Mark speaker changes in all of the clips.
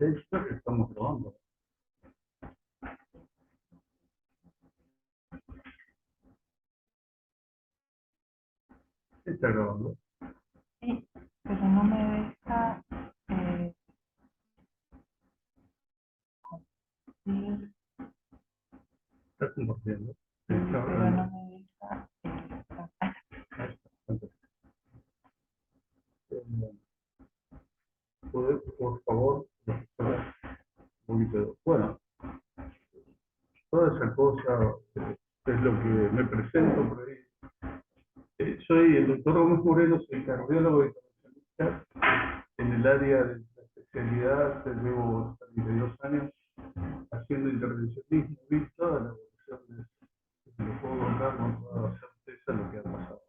Speaker 1: creo que estamos grabando. ¿Está grabando?
Speaker 2: Sí, pero no me deja compartir,
Speaker 1: Está compartiendo.
Speaker 2: pero
Speaker 1: Está
Speaker 2: no
Speaker 1: hablando.
Speaker 2: me deja.
Speaker 1: Ahí está, fantástico. ¿Puede, por favor, mostrar un poquito de... Bueno, toda esa cosa es lo que me presento por ahí. Soy el doctor Gómez Moreno, soy cardiólogo y intervencionista en el área de la especialidad. Llevo 32 años haciendo intervencionismo, visto a la evolución de lo puedo contar con toda certeza lo que ha pasado.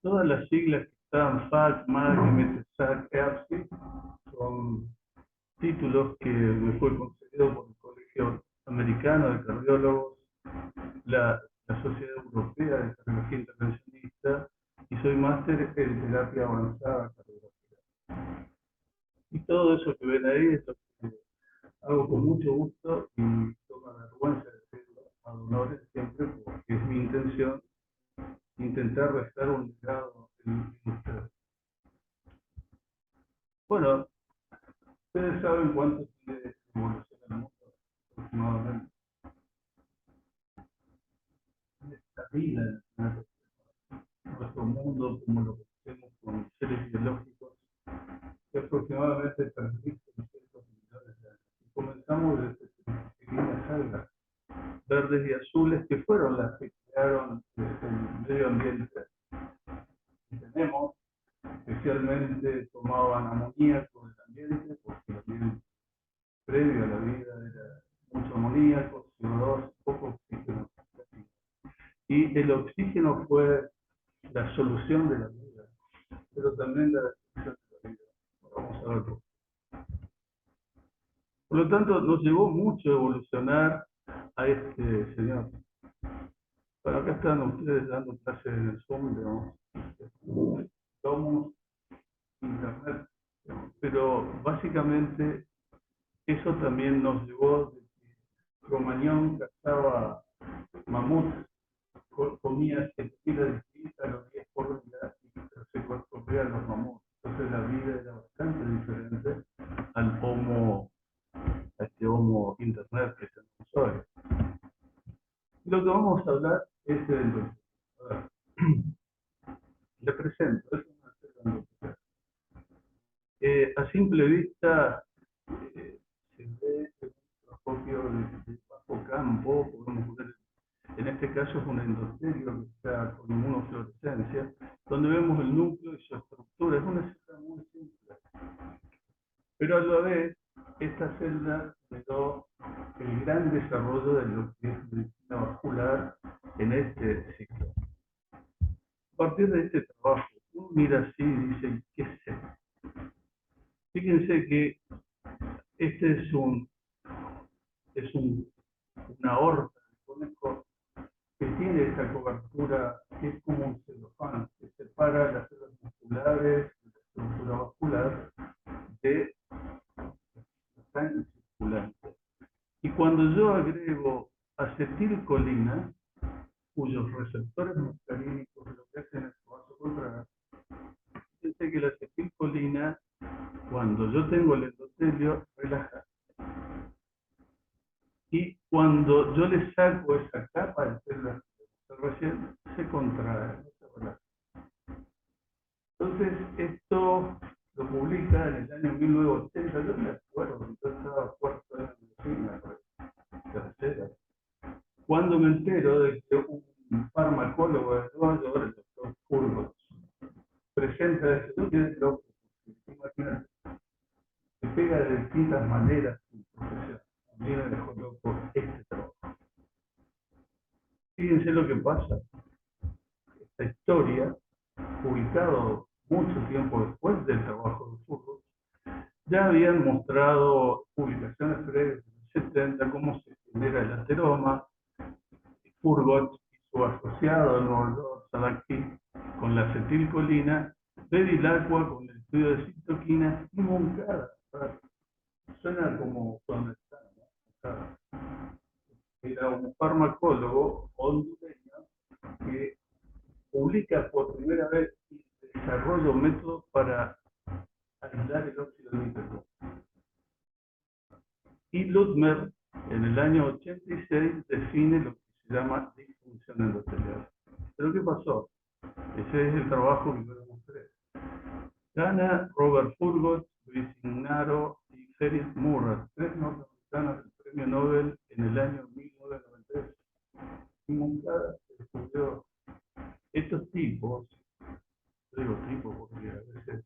Speaker 1: Todas las siglas que están FAC, MAC, MTSAC, EAPSI son títulos que me fue concedido por el Colegio Americano de Cardiólogos, la Sociedad Europea de Cardiología Intervencionista, y soy máster en terapia avanzada cardiológica. Y todo eso que ven ahí es lo que hago con mucho gusto y toma vergüenza de decirlo a honores siempre, porque es mi intención intentar dejar un legado en ustedes. Bueno, ustedes saben cuánto tiene evolución el mundo aproximadamente. Esta vida, nuestro mundo, como lo conocemos con seres biológicos, que aproximadamente 3.600 millones de años. Y comenzamos desde pequeñas algas verdes y azules que fueron las que crearon el medio ambiente que tenemos. Especialmente tomaban amoníaco del ambiente, porque el ambiente previo a la vida era mucho amoníaco, CO2, poco oxígeno. Y el oxígeno fue la solución de la vida, pero también la destrucción de la vida. Vamos a verlo. Por lo tanto, nos llevó mucho evolucionar a este señor. Bueno, acá están ustedes dando clases en el Zoom, digamos. Somos Internet. Pero básicamente eso también nos llevó de que Cromañón cazaba mamuts, comía 7 kilos de pizza, los 10 por día y se consumían los mamuts. Entonces la vida era bastante diferente al homo, a este homo internet que tenemos hoy. Y lo que vamos a hablar es de entonces. Le presento, es una a simple vista se ve el microscopio de bajo campo, podemos ver, en este caso es un endotelio que está con inmunofluorescencia, donde vemos el núcleo y su estructura. Es una celda muy simple, pero a la vez esta celda generó el gran desarrollo de lo que es medicina vascular en este ciclo. A partir de este trabajo, uno mira así y dice, ¿qué es esto? Fíjense que este es una aorta de conejo que tiene esta cobertura que es como un celofán, que separa las células musculares y la estructura vascular de la sangre circulante. Y cuando yo agrego acetilcolina, cuyos receptores muscarínicos lo que hacen es vasocontraer, fíjense que la acetilcolina, cuando yo tengo el endotelio, relaja. Y cuando yo le saco esa capa de células recién, se contrae, no se relaja. Entonces, esto lo publica en el año 1980, yo me acuerdo, yo estaba cuarto año de medicina, tercera. Cuando me entero de que un farmacólogo de Nueva York, el doctor Furgot, presenta esto, yo quedé loco, imagínate, se pega de distintas maneras su profesión. A mí me dejó loco este trabajo. Fíjense lo que pasa. Esta historia, publicado mucho tiempo después del trabajo de Furgot, ya habían mostrado publicaciones previas en los 70 cómo se genera el ateroma. Furgot y su asociado, el Salaki, con la acetilcolina, Bevilacqua con el estudio de citoquinas y Moncada. Suena como cuando está, ¿no? Moncada. Era un farmacólogo hondureño que publica por primera vez y desarrolla métodos para aislar el óxido nítrico. Y Ludmer, en el año 86, define lo que se llama disfunción endotelial. ¿Pero qué pasó? Ese es el trabajo que yo demostré. Gana Robert Furgot, Luis Ignaro y Ferit Murray, tres norteamericanos del premio Nobel en el año 1993. Y Moncada descubrió estos tipos, yo digo tipos porque a veces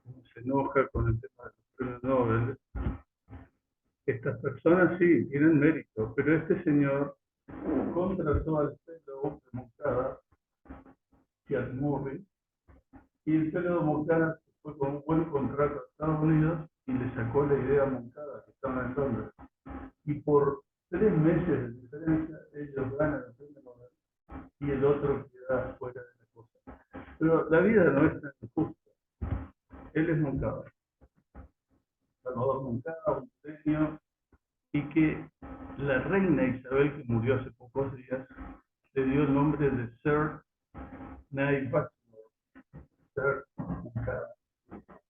Speaker 1: uno se enoja con el tema de los premios Nobel. Estas personas sí tienen mérito, pero este señor contrató al fellow de Moncada, Fiat Murray, y el fellow de Moncada fue con un buen contrato a Estados Unidos y le sacó la idea a Moncada, que estaba en Londres. Y por 3 meses de diferencia, ellos ganan el premio Nobel y el otro queda fuera de la cosa. Pero la vida no es tan injusta. Él es Moncada, Salvador Moncada, un genio, y que la reina Isabel, que murió hace pocos días, le dio el nombre de Sir Nye Bachelor, Sir Moncada,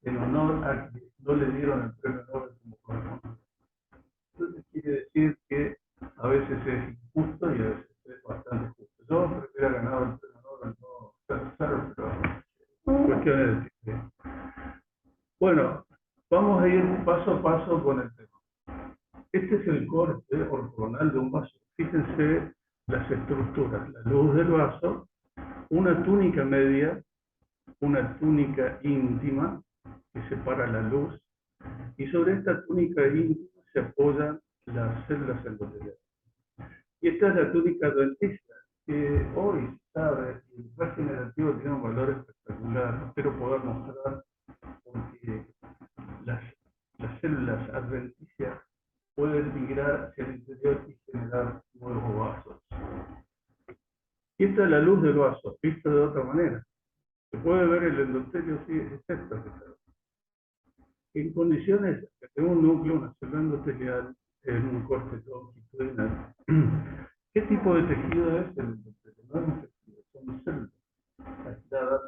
Speaker 1: en honor a que no le dieron el premio Nobel como corresponde. Entonces quiere decir que a veces es injusto y a veces es bastante justo. Yo prefiero ganar el premio Nobel, no ser Sir, pero cuestiones de tiempo. Bueno, vamos a ir paso a paso con el tema. Este es el corte ortogonal de un vaso. Fíjense las estructuras, la luz del vaso, una túnica media, una túnica íntima que separa la luz, y sobre esta túnica íntima se apoyan las células endoteliales. Y esta es la túnica adventicia, que hoy se sabe que el regenerativo tiene un valor espectacular. Espero poder mostrar porque las células adventicias pueden migrar hacia el interior y generar nuevos vasos. Y esta es la luz del vaso, visto de otra manera. Se puede ver el endotelio, sí, es esto. En condiciones de un núcleo, una célula endotelial, en un corte longitudinal, ¿qué tipo de tejido es el endotelio? No es un tejido, son células aisladas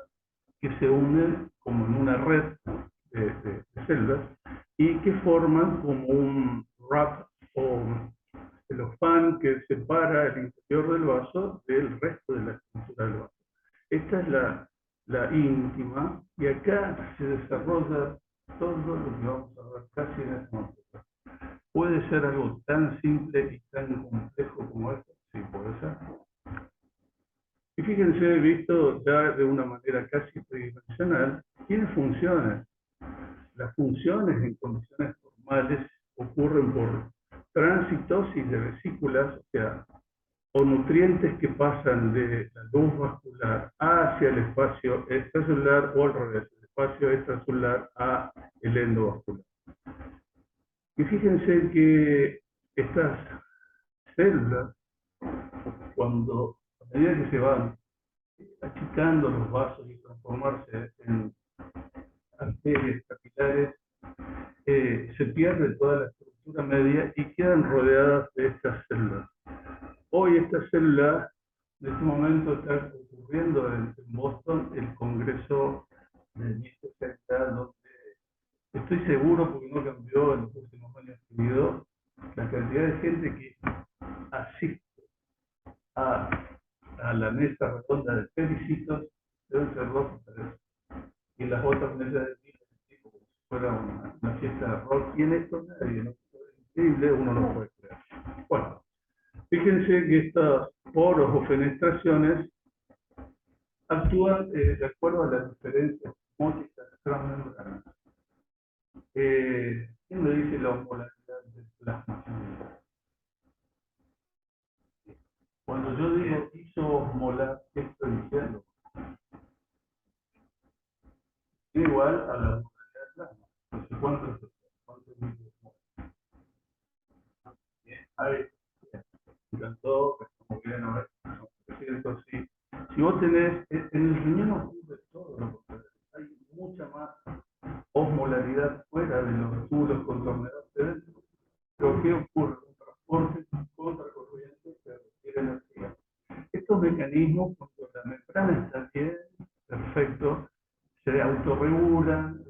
Speaker 1: que se unen como en una red de células y que forman como un wrap o celofán que separa el interior del vaso del resto de la estructura del vaso. Esta es la íntima, y acá se desarrolla todo lo que vamos a ver casi en este momento. ¿Puede ser algo tan simple y tan complejo como esto? Sí, puede ser. Y fíjense, visto ya de una manera casi tridimensional, tiene funciones. Las funciones en condiciones normales ocurren por transitosis de vesículas, o sea, o nutrientes que pasan de la luz vascular hacia el espacio extracelular o al revés, el espacio extracelular a el endovascular. Y fíjense que estas células, cuando a medida que se van achicando los vasos y transformarse en arterias capilares, se pierde toda la estructura media y quedan rodeadas de estas células. Hoy esta célula, en este momento está ocurriendo en Boston el Congreso de Microcelular, donde estoy seguro, porque no cambió en los últimos años seguidos, la cantidad de gente que asiste a la mesa redonda de felicitos deben ser 2 o 3. Y las otras mesas de tipo, como si fuera una fiesta de rock, y en esto nadie, ¿no? Es increíble, uno no puede creer. Bueno, fíjense que estos poros o fenestraciones actúan de acuerdo a las diferencias osmóticas transmembranas. ¿Quién me dice la osmolaridad del plasma? Cuando yo digo isoosmolar, ¿qué estoy diciendo? Es igual a la osmolaridad del plasma. No sé cuántos microosmolar. Ahí, me encantó, como bien a ver, si vos tenés, en el riñón ocurre todo, hay mucha más se autorregulan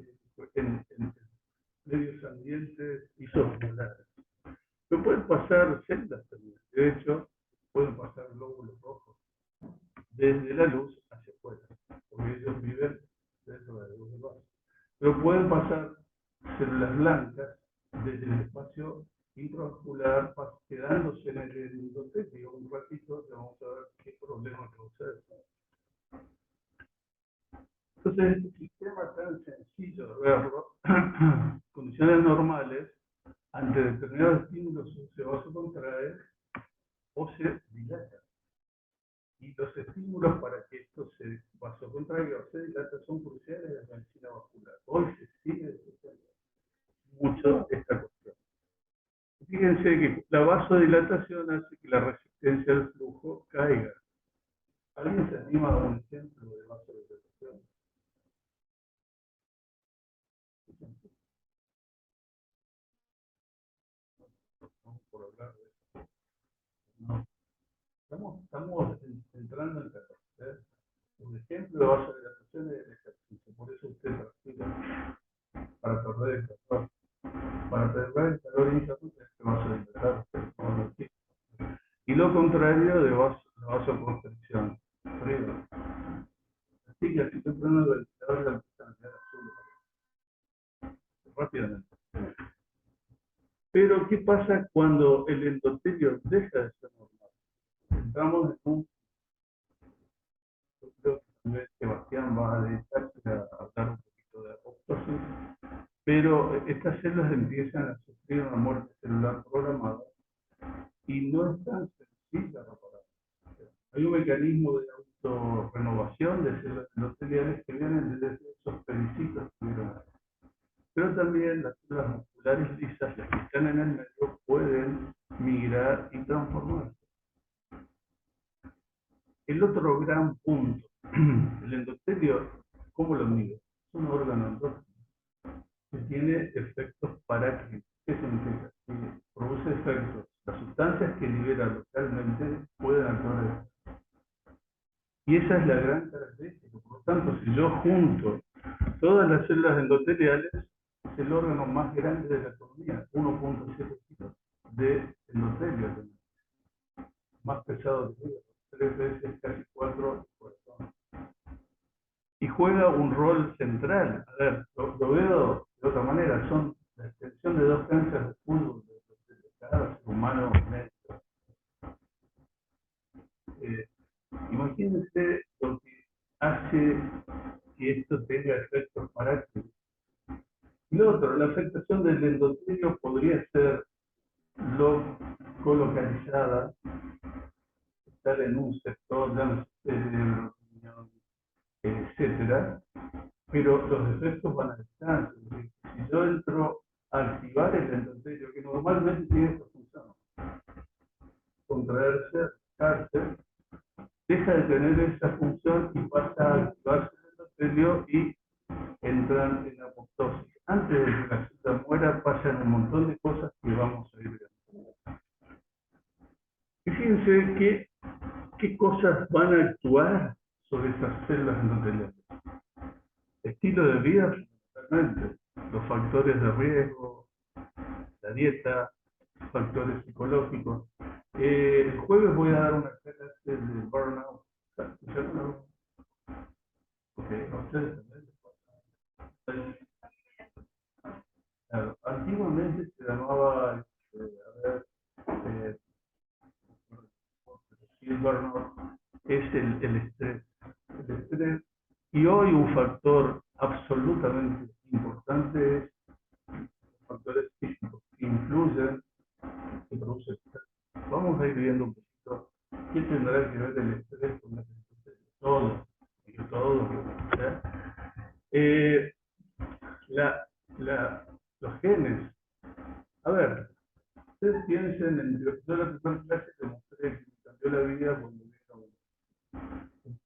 Speaker 1: en medios ambientes isosmolares. Pero pueden pasar celdas también. De hecho, pueden pasar glóbulos rojos desde la luz hacia afuera, porque ellos viven dentro de la luz del vaso. Pero pueden pasar células blancas desde el espacio intravascular, quedándose en el endotelio un ratito, y vamos a ver qué problema causa eso. Entonces, este sistema tan sencillo de verlo, condiciones normales, ante determinados estímulos se vasocontrae o se dilata. Y los estímulos para que esto se vasocontraiga o se dilata son cruciales de la medicina vascular. Hoy se sigue discutiendo mucho esta cuestión. Fíjense que la vasodilatación hace que la resistencia al flujo caiga. ¿Alguien se anima a un ejemplo de vasodilatación? Vamos por hablar de eso. No. Estamos entrando en calor. Un ejemplo de vasodilatación es el ejercicio. Por eso usted practica para perder el calor. Para perder el calor interno es que vasodilatar. Y lo contrario de vasoconstricción. Frío. Así que aquí estoy poniendo el ventilador de la cantidad azul. Rápidamente. Pero, ¿qué pasa cuando el endotelio deja de ser normal? Entramos en un... Yo creo que también Sebastián va a dedicarse a hablar un poquito de apoptosis, pero estas células empiezan a sufrir una muerte celular programada y no es tan sencilla reparar. Hay un mecanismo de autorrenovación de células endoteliales que vienen desde esos pericitos que vieron ahí. Pero también las células musculares lisas, las que están en el medio, pueden migrar y transformarse. El otro gran punto, el endotelio, ¿cómo lo mido? Es un órgano endógeno que tiene efectos paráclitos. ¿Qué significa? Que produce efectos. Las sustancias que libera localmente pueden actuar. Y esa es la gran característica. Por lo tanto, si yo junto todas las células endoteliales, es el órgano más grande de la economía, 1.7 kilos de endotelio, más pesado que 3 veces, casi 4 corazones. Y juega un rol central. A ver, lo veo de otra manera, son la extensión de 2 canchas de fútbol de cada ser humano médico. Imagínense lo que hace que esto tenga efectos paráclitos. Y lo otro, la afectación del endotelio podría ser colocalizada, estar en un sector, etcétera, pero los efectos van a distancia. Si yo entro a activar el endotelio, que normalmente tiene esta función, contraerse, acercarse, deja de tener esa función y pasa a activarse el endotelio y entran en apoptosis. Antes de que la célula muera, pasan un montón de cosas que vamos a ir viendo. Y fíjense qué cosas van a actuar sobre estas células endoteliales. Estilo de vida, fundamentalmente. Los factores de riesgo, la dieta, factores psicológicos. El jueves voy a dar una clase de burnout. Porque a ustedes también. Claro, antiguamente se llamaba, el burnout es el estrés. El estrés. Y hoy un factor absolutamente importante es los factores físicos que influyen, que producen estrés. Vamos a ir viendo un poquito qué tendrá que ver el estrés con el estrés. Todo. Los genes. A ver, ustedes piensen en... Yo la primera clase que mostré que me cambió la vida cuando vino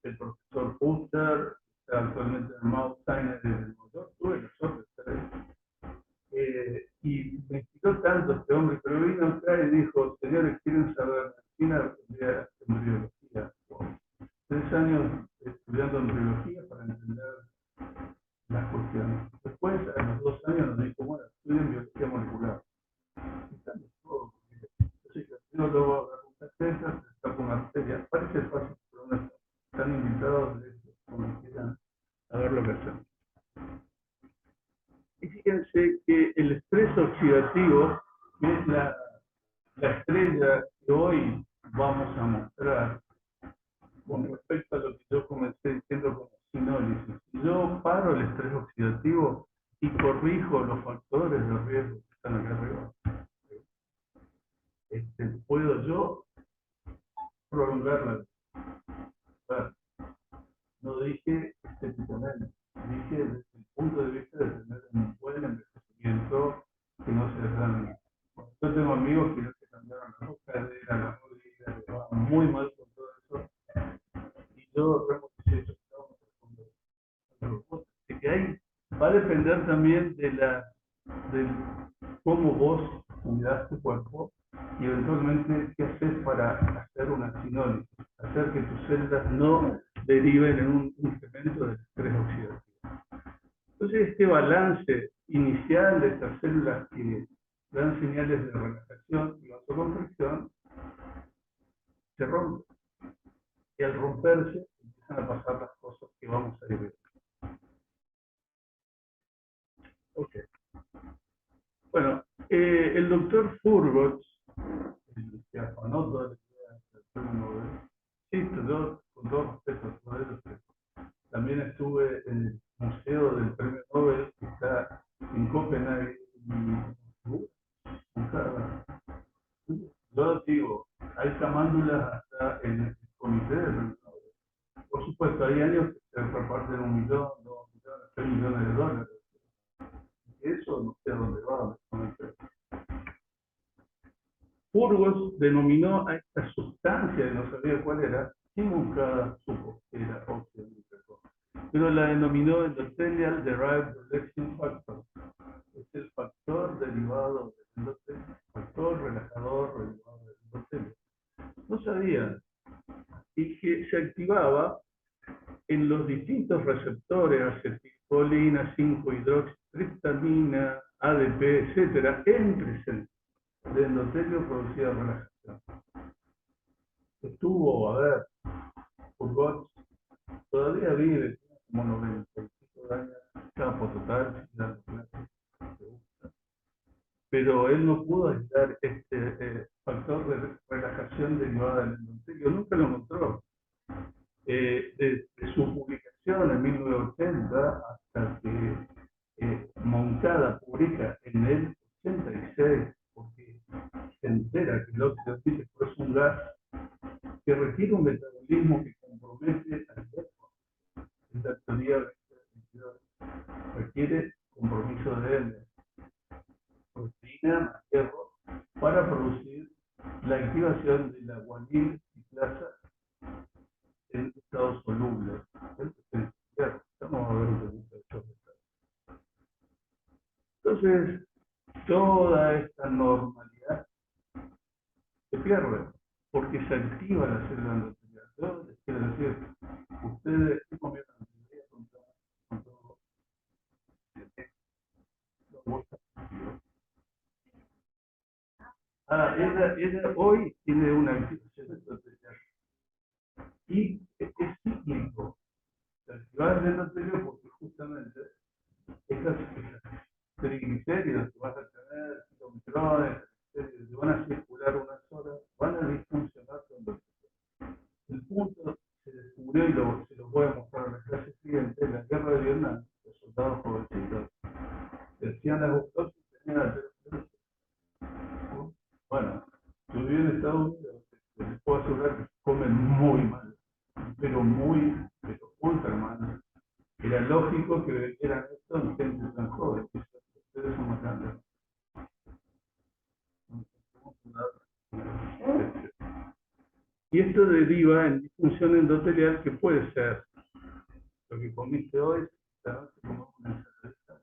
Speaker 1: el profesor Huster, actualmente en Mount Sinai de Nueva York, tuve la suerte de estar ahí. Y me inspiró tanto este hombre, pero vino acá y dijo, señores, ¿quieren saber medicina de embriología? Wow. 3 años estudiando embriología para entender fíjense que el estrés oxidativo, que es la estrella que hoy vamos a mostrar con respecto a lo que yo comencé diciendo como sinólisis. Si yo paro el estrés oxidativo y corrijo los factores de riesgo que están acá arriba, puedo yo prolongar la vida. No dije estéticamente, dije desde el punto de vista de tener un buen envejecimiento que no sea tan... Yo tengo amigos que ya se cambiaron la cadera, la rodilla, que van muy mal con todo eso, y yo removilé eso. Así que ahí va a depender también de cómo vos cuidás tu cuerpo y eventualmente qué haces para hacer una sinólisis, hacer que tus células no deriven en un incremento del estrés oxidativo. Entonces, este balance inicial de estas células que dan señales de relajación y vasoconstricción se rompe. Y al romperse, empiezan a pasar las cosas que vamos a ir viendo. Ok. Bueno, el doctor Furgot, el que afanó toda la idea del premio Nobel, sí, yo con todo respeto a todos ellos, también estuve en el museo del premio Nobel que está en Copenhague y yo digo, hay camándulas hasta en el comité del premio Nobel. Por supuesto, hay años que se reparten 1.000.000, 2.000.000, 3 millones de dólares. Eso no sé a dónde va. Burgos denominó a esta sustancia, que no sabía cuál era, y nunca supo que era óxido nítrico, pero la denominó Endothelial Derived Relaxing Factor. Es el factor derivado del endotelio, factor relajador derivado del endotelio. No sabía, y que se activaba en los distintos receptores, acetilcolina, 5-hidroxitriptamina, ADP, etcétera, en presencia de endotelio producida relajación. Estuvo, a ver, Furgot todavía vive, tiene como 95 años, campo total, pero él no pudo aislar este factor de relajación derivada del endotelio, nunca lo encontró. De su publicación en 1980 hasta que Moncada publica en el 86, porque se entera que el óxido nítrico es un gas que requiere un metabolismo que compromete al cuerpo. Esta teoría requiere compromiso de proteína más hierro para producir la activación de la guanil ciclasa en estados solubles. Vamos a ver un poquito de esto. Entonces, toda esta normalidad se pierde porque se activa la célula endotelial. Yo les quiero decir, ustedes comieron con todo ella hoy tiene una activación endotelial y es cíclico. Se activa el endotelio porque justamente estas triglicéridos que vas a tener, kilometrones, que van a circular unas horas, van a disfuncionar tu endotelio. El punto se descubrió y se lo voy a mostrar en la clase siguiente, en la guerra de Vietnam, los soldados jovencitos decían las doctores que tenían aterosclerosis. Bueno, yo viví en Estados Unidos, les puedo asegurar que comen muy mal, pero ultra mal. Era lógico que vendieran esto en gente tan joven, que ustedes son más grandes. Y esto deriva en disfunción endotelial que puede ser lo que comiste hoy, esta noche comemos una ensaladita,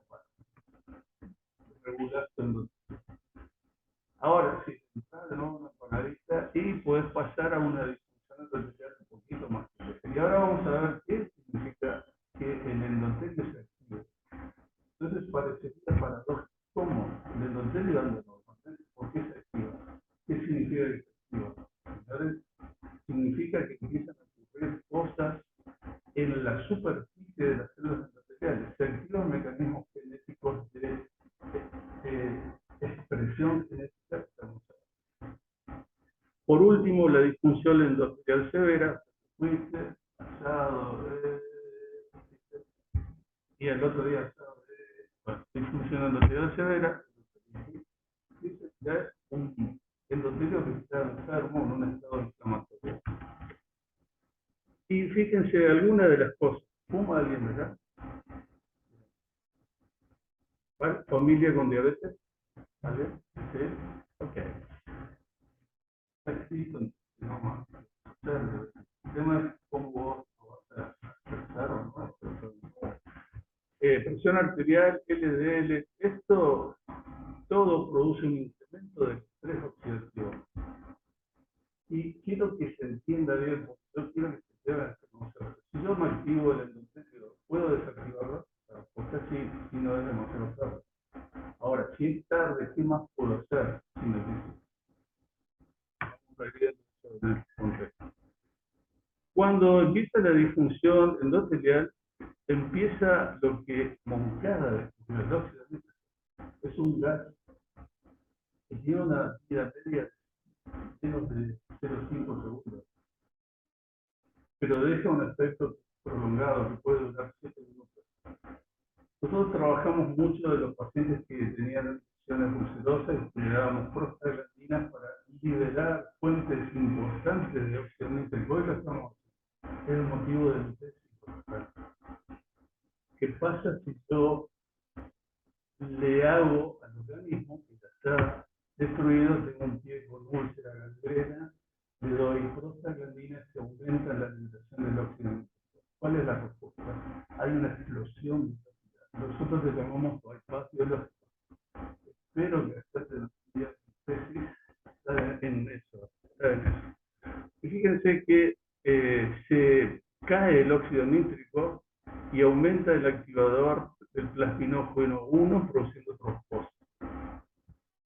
Speaker 1: regular tu endotelio. Ahora sí, entras de nuevo una panadita y puedes pasar a una disfunción endotelial un poquito más. Y ahora vamos a ver qué significa que el endotelio se active. Entonces parecería paradójico. ¿Cómo? El endotelio anda normalmente. ¿Por qué se activa? ¿Qué significa que se activa? Señores, significa que empiezan a ocurrir cosas en la superficie de las células endoteliales. Se activan mecanismos genéticos de Por último, la disfunción endotelial severa, fuiste, asado, y el otro día asado, disfunción endotelial severa, dice que es un endotelio que está enfermo en un estado inflamatorio. Y fíjense algunas de las cosas. ¿Fuma alguien, verdad? ¿Vale? ¿Familia con diabetes? ¿Vale? ¿Sí? Ok. Así, no más. El tema es cómo vos lo vas a expresar o no. Presión arterial, LDL, esto todo produce un incremento del estrés oxidativo. Y quiero que se entienda bien, porque yo quiero que se deba reconocer. Si yo me activo el endotelio, ¿puedo desactivarlo? Porque si no es demasiado tarde. Ahora, si es tarde, ¿qué más puedo hacer? Si me dice. Cuando empieza la disfunción endotelial, empieza lo que Moncada descubrió, el óxido nítrico. Es un gas que tiene una vida media de menos de 0,5 segundos, pero deja un efecto prolongado que puede durar 7 minutos. Nosotros trabajamos mucho de los pacientes que tenían lesiones ulcerosas y generábamos prostaglandinas para liberar fuentes importantes de óxido nítrico. Hoy lo estamos haciendo. Es el motivo de mi tesis. ¿Qué pasa si yo le hago al organismo que ya está destruido, tengo un pie con úlcera, gangrena, le doy prostaglandinas que aumentan la liberación del óxido nítrico? ¿Cuál es la respuesta? Hay una explosión. Nosotros le llamamos bypass biológico. Espero que hasta el día de tesis está en eso. Y fíjense que se cae el óxido nítrico y aumenta el activador del plasminógeno 1 produciendo trombose.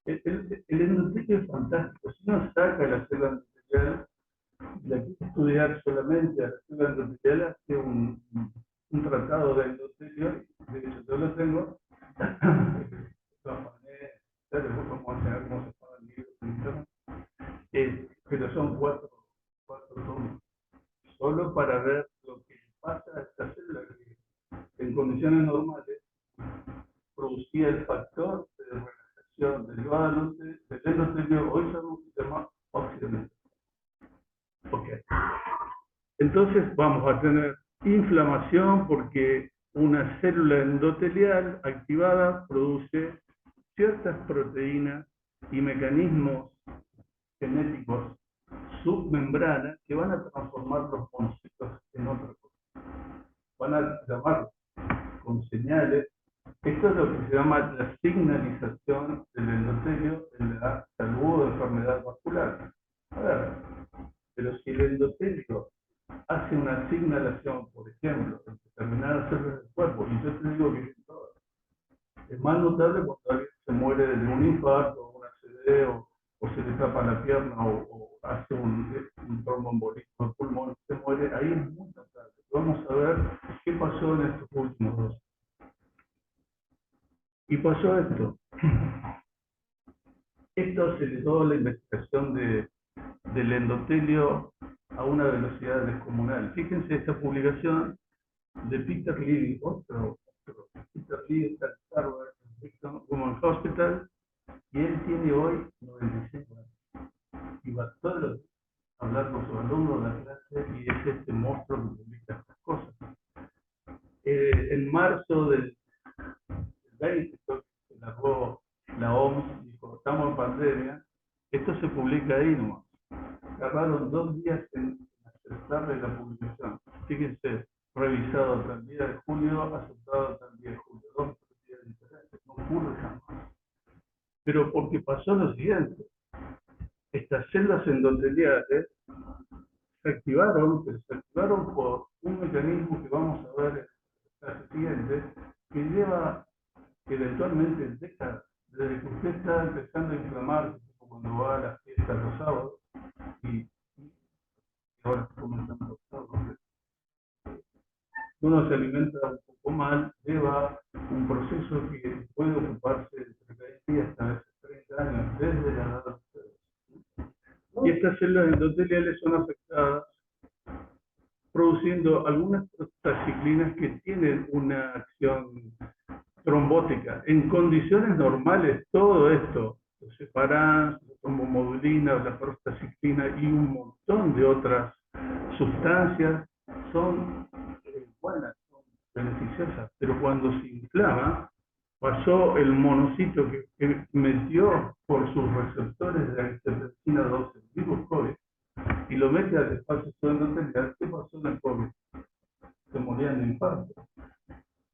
Speaker 1: El endotelio es fantástico. Si uno saca la célula endotelial y la quiere estudiar solamente a la célula endotelial, hace un tratado de endotelio, de hecho yo lo tengo, pero son cuatro tomos, solo para ver lo que pasa a esta célula que en condiciones normales producía el factor de relajación derivado del endotelio, hoy se llama óxido nítrico. Ok. Entonces vamos a tener inflamación porque una célula endotelial activada produce ciertas proteínas y mecanismos genéticos submembrana que van a transformar los monocitos en otra cosa. Van a llamar con señales. Esto es lo que se llama la signalización del endotelio en la salud o enfermedad vascular. A ver, pero si el endotelio hace una señalación, por ejemplo, en determinadas células del cuerpo, y yo te digo que en todas, es más notable cuando alguien se muere de un infarto, o un ACV, o se le tapa la pierna, o hace un tromboembolismo del pulmón, se muere, ahí es muy notable. Vamos a ver qué pasó en estos últimos 2 años. Y pasó esto. Esto se le dio la investigación del endotelio a una velocidad descomunal. Fíjense esta publicación de Peter Lee, otro Peter Lee está en Harvard, Women's Hospital, y él tiene hoy 95 años. Y va todos los días a hablar con sus alumnos de la clase y es este monstruo que publica estas cosas. En marzo del 20, que largó la OMS, dijo, estamos en pandemia, esto se publica ahí nomás. Tardaron 2 días en aceptarle la publicación. Fíjense, revisado hasta el día de julio, aceptado hasta el día de julio. 2 días diferentes, no ocurre jamás. Pero porque pasó lo siguiente, estas células endoteliales se activaron, pero se activaron por un mecanismo que vamos a ver en la clase siguiente, que lleva eventualmente décadas, desde que usted está empezando a inflamar, cuando va a las fiestas los sábados, y ahora está comenzando los sábados. Uno se alimenta un poco mal, lleva un proceso que puede ocuparse entre 20 y hasta 30 años, desde la edad de ustedes. Y estas estas células endoteliales son afectadas produciendo algunas prostaciclinas que tienen una acción trombótica. En condiciones normales, todo esto, los separantes, la trombomodulina, la prostaciclina y un montón de otras sustancias son buenas, son beneficiosas, pero cuando se inflama, pasó el monocito que metió por sus receptores de la angiotensina 2 el virus COVID y lo mete al espacio endotelial. ¿Qué pasó en el COVID? Se morían de infarto,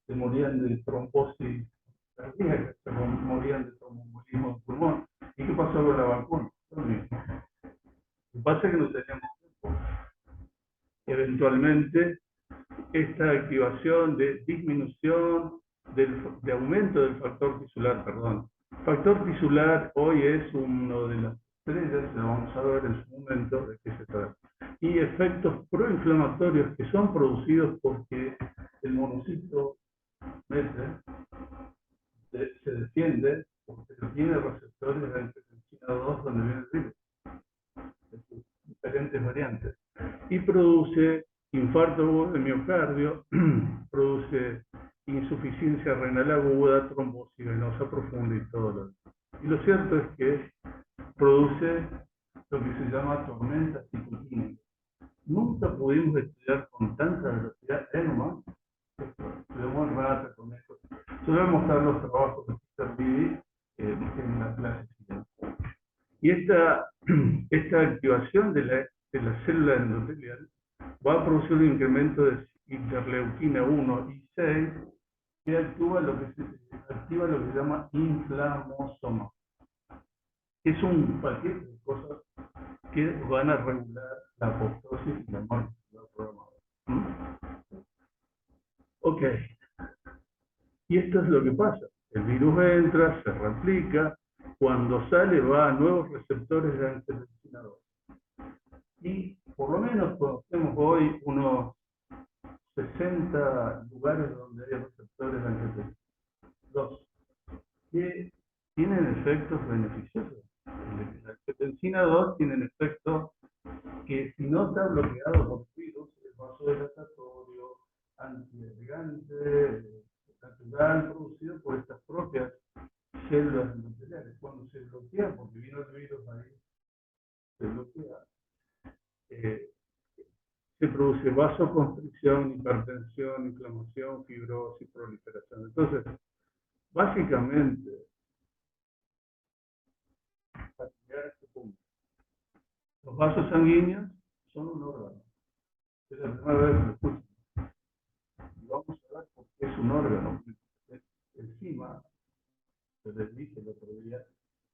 Speaker 1: se morían de trombosis cardíaca, se morían de tromboembolismo de pulmón. ¿Y qué pasó con la vacuna? Lo mismo. Lo que pasa es que no teníamos tiempo. Eventualmente, esta activación de disminución, de aumento del factor tisular, perdón. Factor tisular hoy es uno de las estrellas, lo vamos a ver en su momento de qué se trata. Y efectos proinflamatorios que son producidos porque el monocito se defiende porque tiene receptores de angiotensina 2 donde viene el virus, de sus diferentes variantes, y produce infarto de miocardio, produce insuficiencia renal aguda, trombosis venosa profunda y todo lo demás. Y lo cierto es que produce lo que se llama tormenta citoquímica. Nunca pudimos estudiar con tanta velocidad en humanos. Estudiamos en rata, con esto. Yo voy a mostrar los trabajos de Peter Bibby en la clase siguiente. Y esta activación de la célula endotelial va a producir un incremento de interleuquina 1 y 6 que activa lo que se llama inflamosoma. Es un paquete de cosas que van a regular la apoptosis y la muerte del programador. Ok. Y esto es lo que pasa. El virus entra, se replica, cuando sale va a nuevos receptores de angiotensina 2. Y por lo menos conocemos hoy unos 60 lugares donde hay receptores de angiotensina 2 que tienen efectos beneficiosos. La angiotensina 2 tienen efectos que si no está bloqueado por virus, el vasodilatatorio, antiagregante, natural, producido por estas propias células endoteliales. Cuando se bloquea, porque vino el virus ahí, se bloquea, se produce vasoconstricción, hipertensión, inflamación, fibrosis, proliferación. Entonces, básicamente, para llegar a este punto, los vasos sanguíneos son un órgano. Es la primera vez que lo escucho. Y vamos a ver por qué es un órgano. Encima, se les dije el otro día,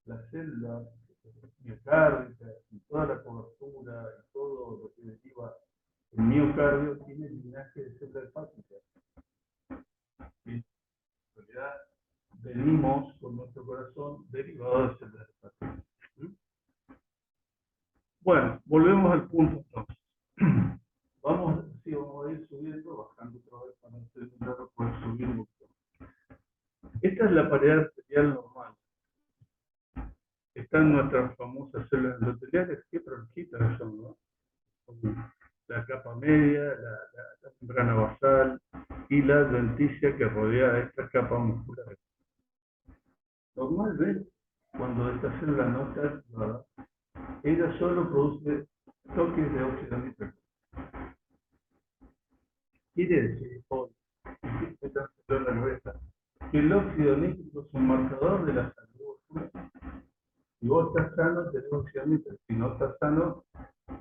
Speaker 1: la célula miocárdica y toda la cobertura y todo lo que deriva el miocardio tiene linaje de célula hepática. Y en realidad venimos con nuestro corazón derivado de células hepáticas. Bueno, volvemos al punto entonces. Vamos a ir subiendo, bajando otra vez para no poder subir un poco. Esta es la pared arterial normal. Están nuestras famosas células endoteliales, qué bronquitas son, ¿no? La capa media, la membrana basal y la adventicia que rodea esta capa muscular. Normalmente, cuando esta célula no está activada, ella solo produce toques de óxido nítrico. Quiere decir, hoy, que el óxido nítrico es un marcador de la salud. Si vos estás sano, tenés óxido nítrico. Si no estás sano,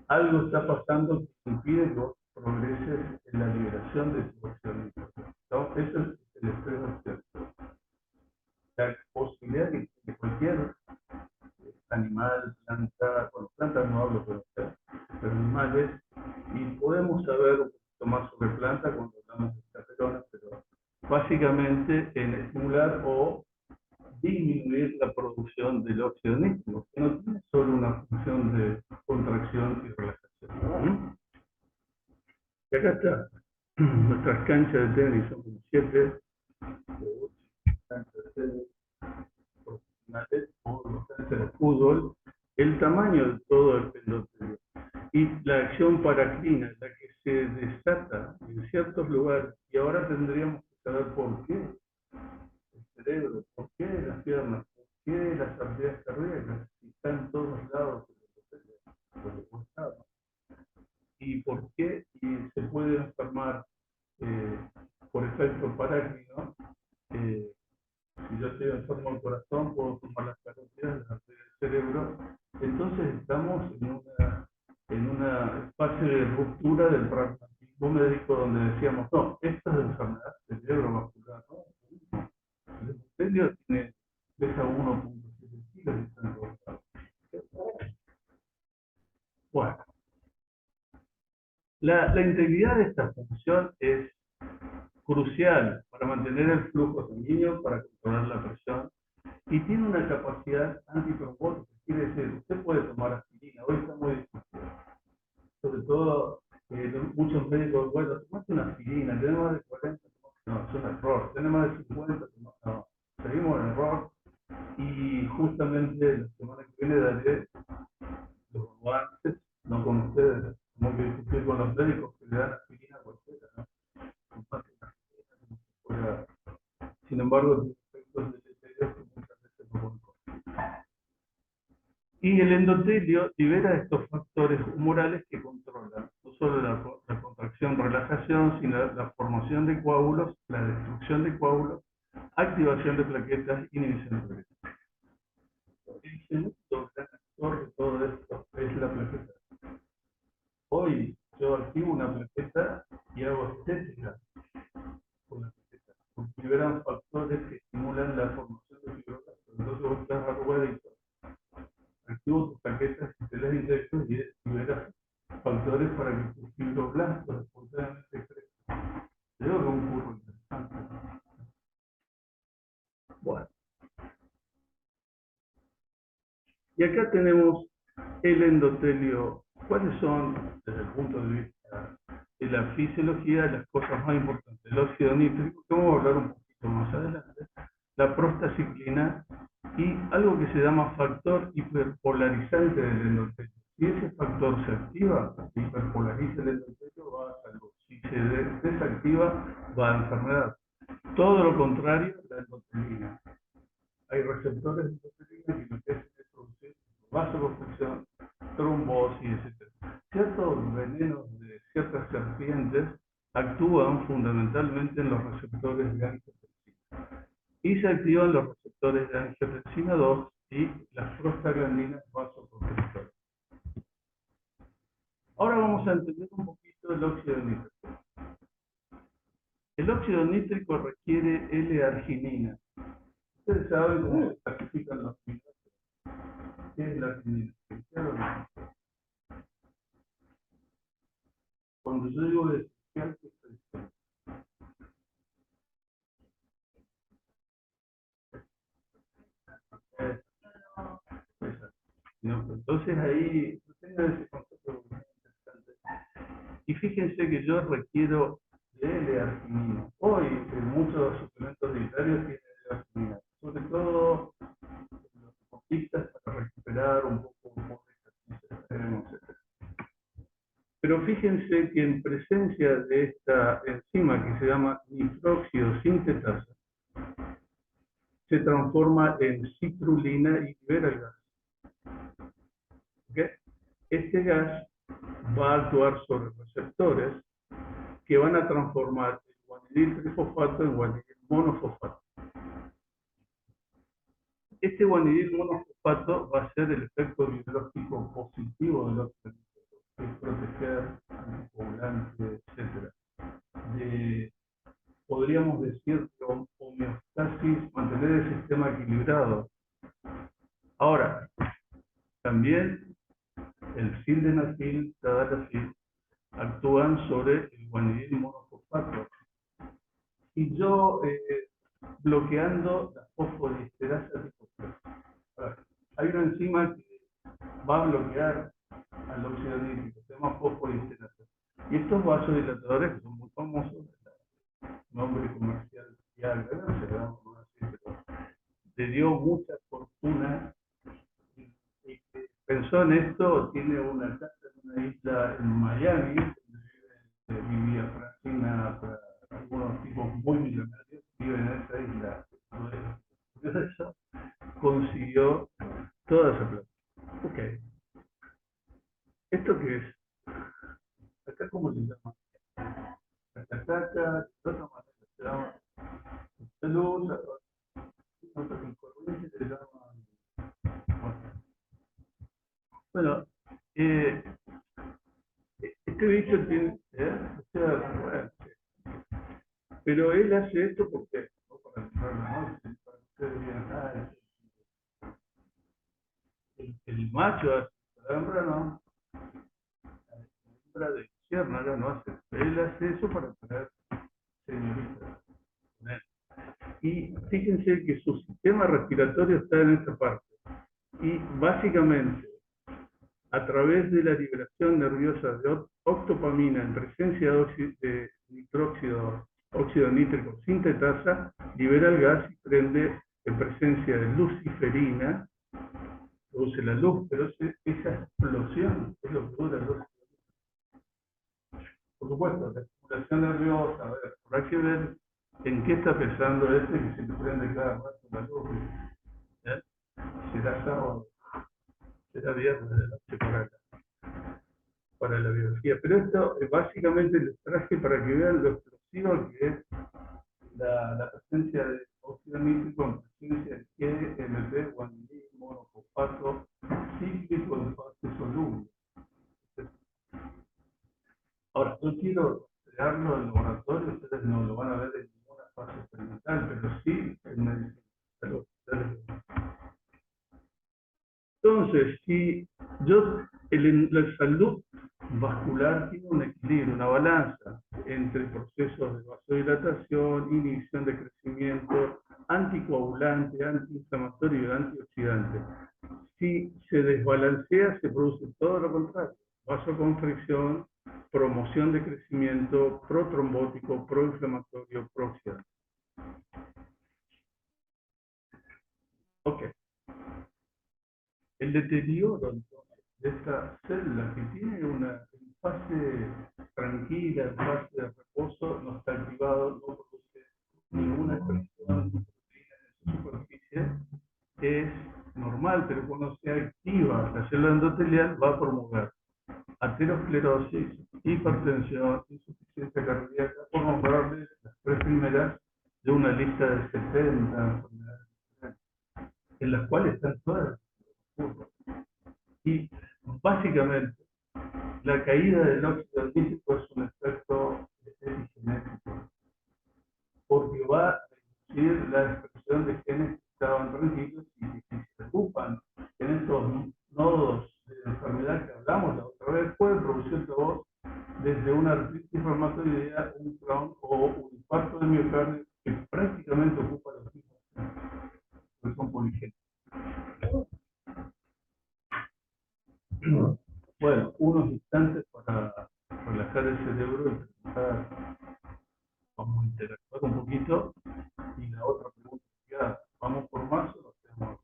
Speaker 1: algo está pasando que impide que vos progreses en la liberación de tu óxido nítrico. Entonces, eso es el estrés oxidativo. La posibilidad de que cualquier animal, planta, con plantas no hablo, pero animales, y podemos saber un poquito más sobre plantas cuando hablamos de chaperonas, pero básicamente en estimular o disminuir la producción del óxido nítrico, que no tiene solo una función de contracción y relajación. Y acá está, nuestras canchas de tenis son como 7 o 8 canchas de tenis profesionales o canchas de fútbol. El tamaño de todo el y la acción paracrina, la que se desata en ciertos lugares, y ahora tendríamos que saber por qué el cerebro, por qué las piernas, por qué las arterias cardíacas, si están en todos lados, y por qué se puede enfermar por efecto parácrino. Si yo estoy enfermo del corazón, puedo tomar las carotidas, las arterias del cerebro. Entonces estamos en una fase de ruptura del pragmatismo médico donde decíamos, no, esta es de enfermedad cerebrovascular, ¿no? El endotelio pesa 1.7 kilos y está en todos lados. Bueno, la integridad de esta función es crucial para mantener el flujo sanguíneo, para controlar la presión, y tiene una capacidad antitrombótica. Quiere decir, usted puede tomar aspirina, hoy está muy discutido. Sobre todo, muchos médicos, bueno, tomaste una aspirina, tenés más de 40, no, es un error, tenés más de 50, no, seguimos en error, y justamente la semana que viene daré los avances, no con ustedes, como que discutir con los médicos que le dan aspirina a cualquiera, ¿no? Sin embargo, los efectos deleterios que muchas veces no conocen. Y el endotelio libera estos factores humorales que controlan no solo la contracción, relajación, sino la formación de coágulos, la destrucción de coágulos, activación de plaquetas, inhibición de plaquetas. El segundo gran actor de todo esto es la plaqueta. Hoy yo activo una plaqueta y hago estética con la plaqueta, porque liberan factores que estimulan la formación de fibroblastos. Entonces vos estás arrugadito, activo tus plaquetas y te las inyecto y liberas factores para que tus fibroblastos espontáneamente crezcan. Creo que es un curro interesante. Bueno, y acá tenemos el endotelio. ¿Cuáles son, desde el punto de vista de la fisiología, las cosas más importantes? El óxido nítrico, que vamos a hablar un poquito más adelante, la prostaciclina y algo que se llama factor hiperpolarizante del endotelio. Si ese factor se activa, se hiperpolariza el endotelio, va a salud. Si se desactiva, va a enfermedad. Todo lo contrario, la endotelina. Hay receptores de endotelina que lo que hacen es producir vasoconstricción, trombosis, etc. Ciertos venenos de ciertas serpientes actúan fundamentalmente en los receptores de angiotensina. Y se activan los receptores de angiotensina 2 y las prostaglandinas vasoconstrictoras. Ahora vamos a entender un poquito el óxido nítrico. El óxido nítrico requiere L-arginina. Ustedes saben cómo se clasifican los minerales. ¿Qué es la arginina? Cuando yo digo esencial, ¿qué estoy diciendo? Entonces ahí tengan ese concepto muy interesante. Y fíjense que yo requiero de L-arginina. Hoy en muchos suplementos dietarios tienen L-arginina, sobre todo los deportistas para recuperar un poco de ejercicio, etc. Pero fíjense que en presencia de esta enzima que se llama nitróxido sintetasa, se transforma en citrulina y libera el gas. ¿Okay? Este gas va a actuar sobre receptores que van a transformar el guanidil trifosfato en guanidil monofosfato. Este guanidil monofosfato va a ser el efecto biológico positivo del óxido nítrico, que es proteger, anticoagulante, etc. Podríamos decir homeostasis, mantener el sistema equilibrado. Ahora, también el sildenafil, tadalafil, actúan sobre el guanidil monofosfato. Y yo, bloqueando la fosfodiesterasa tipo 3. Hay una enzima que va a bloquear al óxido nítrico, se llama fosfodiesterasa. Y estos vasodilatadores, que son muy famosos, nombre comercial Viagra, le dio mucha fortuna y pensó en esto, tiene una casa en una una isla en Miami, donde vivía Francina, algunos tipos muy millonarios, viven en esa isla. Entonces eso consiguió toda esa plata. Ok. ¿Esto qué es? Acá cómo se llama. Acá, de otra manera se llama salud, otros incorrectos se llaman. Bueno, este bicho tiene, o sea, bueno, pero él hace esto porque, no para entrar la noche, para que ustedes digan, ah, el macho hace, la hembra no, la hembra de ciérnaga no hace, él hace eso para tener señoritas. Y fíjense que su sistema respiratorio está en esta parte. Y básicamente, a través de la liberación nerviosa de octopamina en presencia de nitróxido, óxido nítrico sintetasa, libera el gas y prende en presencia de luciferina, produce la luz, pero esa explosión es lo que dura los. Por supuesto, la estimulación nerviosa, a ver, habrá que ver en qué está pensando este que se le prende cada rato la luz. ¿Eh? Será sábado, será viernes de noche para la biología. Pero esto básicamente les traje para que vean lo explosivo que es la presencia de óxido nítrico en presencia de GMP, guanidín, monofosfato, cíclico en fase soluble. Ahora, yo quiero crearlo en laboratorio, ustedes no lo van a ver en ninguna fase experimental, pero sí en medicina. Entonces, si la salud vascular tiene un equilibrio, una balanza entre procesos de vasodilatación, inhibición de crecimiento, anticoagulante, antiinflamatorio y antioxidante. Si se desbalancea, se produce todo lo contrario: vasoconstricción, promoción de crecimiento, protrombótico, proinflamatorio, prooxidante. Ok. El deterioro de esta célula que tiene una fase tranquila, en fase de reposo, no está activado, no produce ninguna expresión de proteína en su superficie, es normal, pero cuando se activa la célula endotelial va a promover aterosclerosis, hipertensión, insuficiencia cardíaca, por nombrarles las tres primeras de una lista de 70 enfermedades en las cuales están todas. Y básicamente, la caída del óxido nítrico es un efecto epigenético, porque va a reducir la expresión de genes que estaban tranquilos y que si se ocupan en estos nodos de enfermedad que hablamos la otra vez, pueden producir voz desde una artritis reumatoidea, un Crohn o un infarto de miocardio que prácticamente ocupa los mismos genes, porque son poligénicos. Bueno, unos instantes para relajar el cerebro y pensar, vamos a interactuar un poquito. Y la otra pregunta es, ¿ya vamos por más o lo hacemos?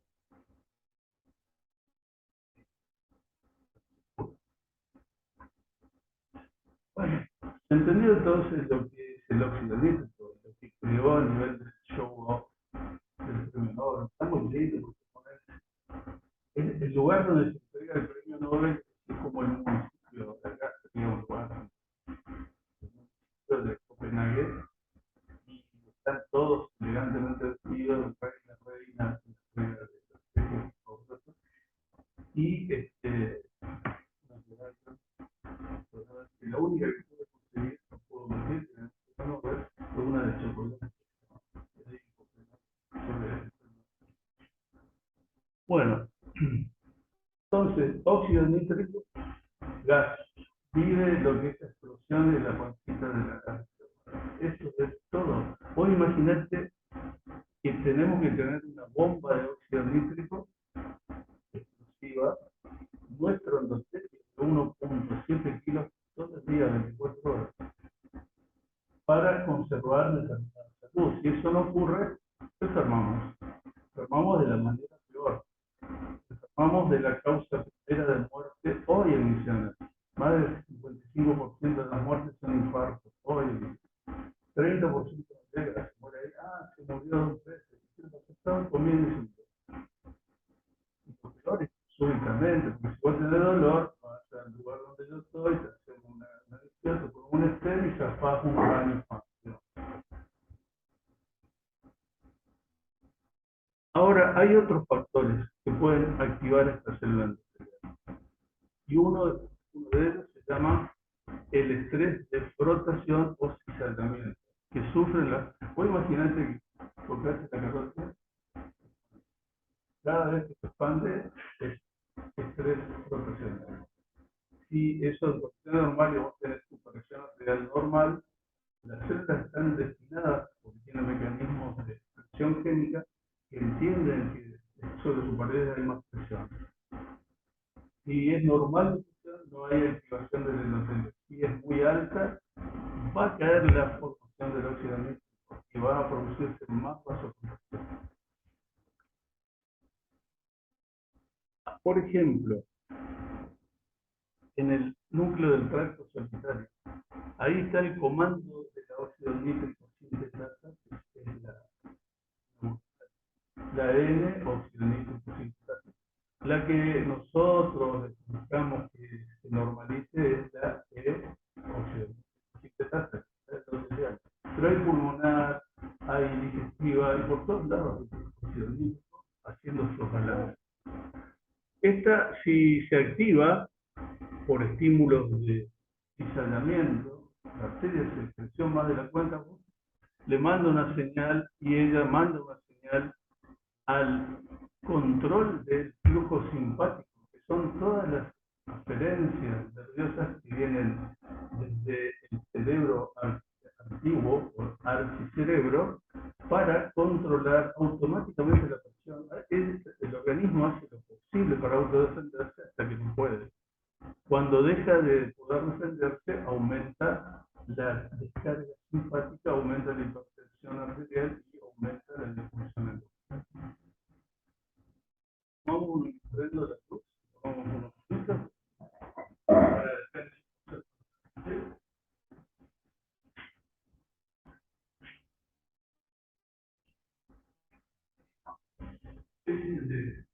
Speaker 1: Bueno, entendido entonces lo que es el óxido nítrico, lo que creó a nivel del show off del premio Nobel. Está muy lindo porque es el lugar donde se entrega el premio Nobel, es como el municipio de acá, sería un lugar, el municipio de Copenhague, y están todos elegantemente vestidos, el rey y la reina, y la única que pude conseguir, no puedo mentir, fue una de chocolate. Bueno, entonces, óxido nítrico, gas, vive lo que es la explosión de la pancita de la gas. Eso es todo. Vos imaginate que tenemos que tener una bomba de óxido nítrico explosiva, nuestro endotelio de 1.7 kilos todo el día, 24 horas, para conservar determinada salud. Si eso no ocurre, enfermamos. Enfermamos de la manera peor. Enfermamos de la causa primera de muerte hoy en Misiones. Más estaban comiendo y lo peor es súbitamente, porque si vos tenés dolor, vas al lugar donde yo estoy, te hacemos una adicción, te ponemos un estén y zafás un baño más. Ahora, hay otros factores que pueden activar esta célula endotelial. Y uno de ellos se llama el estrés de frotación o cizallamiento, que sufren las... Vos imaginate que tocaste la carroza, cada vez que se expande es estrés frotacional. Si eso es presión normal y vos tenés tu presión arterial normal, las células están destinadas, porque tienen mecanismos de presión génica, que entienden que sobre sus paredes hay más presión. Si es normal, no hay activación del endotelio. Si es muy alta, va a caer la formación del óxido nítrico y va a producirse más vasoconstricción. Por ejemplo, en el núcleo del tracto solitario, ahí está el comando de la óxido nítrico sintetasa, que es la N-óxido nítrico sintetasa. La que nosotros buscamos que se normalice es la E-óxido nítrico sintetasa, pero hay pulmonar, hay digestiva, y por todos lados hay óxido nítrico haciendo sus balances. Esta, si se activa por estímulos de cizallamiento, la arteria se creció más de la cuenta, le manda una señal y ella manda una señal al control del flujo simpático, que son todas las aferencias nerviosas que vienen desde el cerebro antiguo o archicerebro para controlar automáticamente la presión. El organismo hace lo posible para autodefenderse hasta que no puede. Cuando deja de poder defenderse, aumenta la descarga simpática, aumenta la hipertensión arterial y aumenta la disfunción endócrina. Vamos prendo la luz, vamos unos minutos para defender.